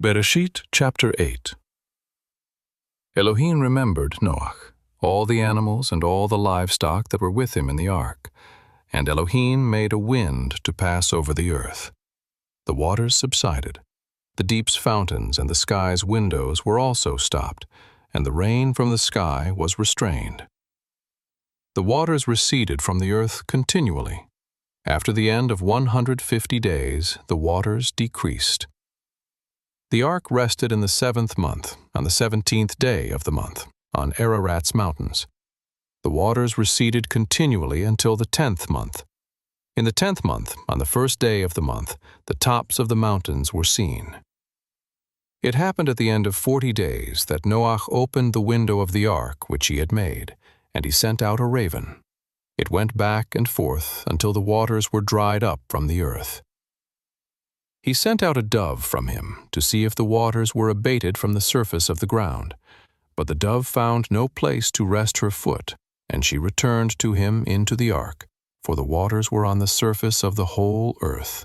Bereshit chapter 8. Elohim remembered Noach, all the animals and all the livestock that were with him in the ark, and Elohim made a wind to pass over the earth. The waters subsided. The deep's fountains and the sky's windows were also stopped, and the rain from the sky was restrained. The waters receded from the earth continually. After the end of 150 days, the waters decreased. The ark rested in the 7th month, on the 17th day of the month, on Ararat's mountains. The waters receded continually until the 10th month. In the 10th month, on the 1st day of the month, the tops of the mountains were seen. It happened at the end of 40 days that Noach opened the window of the ark which he had made, and he sent out a raven. It went back and forth until the waters were dried up from the earth. He sent out a dove from him to see if the waters were abated from the surface of the ground. But the dove found no place to rest her foot, and she returned to him into the ark, for the waters were on the surface of the whole earth.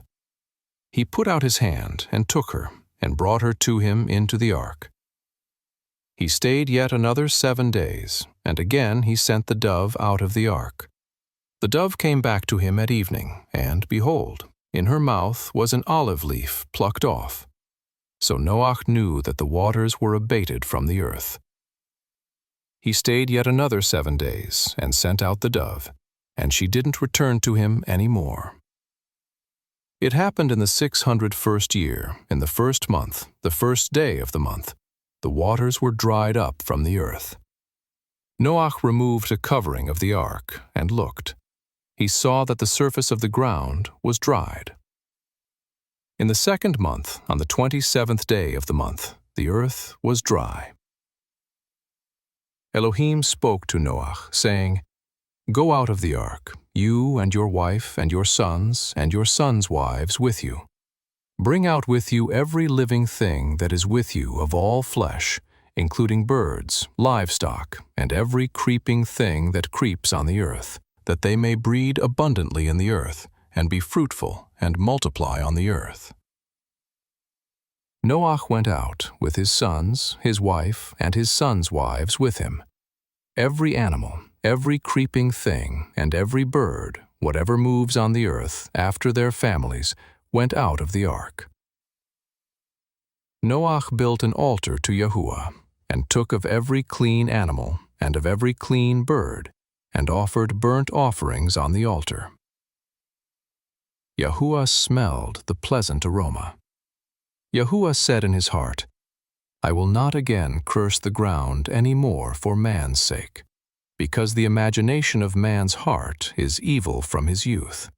He put out his hand and took her, and brought her to him into the ark. He stayed yet another 7 days, and again he sent the dove out of the ark. The dove came back to him at evening, and behold, in her mouth was an olive leaf plucked off. So Noach knew that the waters were abated from the earth. He stayed yet another 7 days, and sent out the dove, and she didn't return to him any more. It happened in the 601st year, in the 1st month, the 1st day of the month, the waters were dried up from the earth. Noach removed a covering of the ark, and looked. He saw that the surface of the ground was dried. In the 2nd month, on the 27th day of the month, the earth was dry. Elohim spoke to Noach, saying, "Go out of the ark, you and your wife and your sons wives with you. Bring out with you every living thing that is with you of all flesh, including birds, livestock, and every creeping thing that creeps on the earth, that they may breed abundantly in the earth, and be fruitful, and multiply on the earth." Noach went out with his sons, his wife, and his sons' wives with him. Every animal, every creeping thing, and every bird, whatever moves on the earth, after their families, went out of the ark. Noach built an altar to Yahuwah, and took of every clean animal, and of every clean bird, and offered burnt offerings on the altar. Yahuwah smelled the pleasant aroma. Yahuwah said in his heart, "I will not again curse the ground any more for man's sake, because the imagination of man's heart is evil from his youth.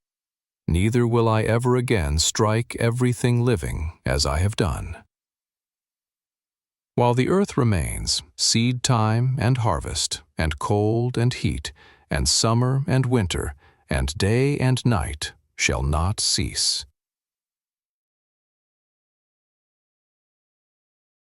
Neither will I ever again strike everything living as I have done." While the earth remains, seed time and harvest, and cold and heat, and summer and winter, and day and night shall not cease.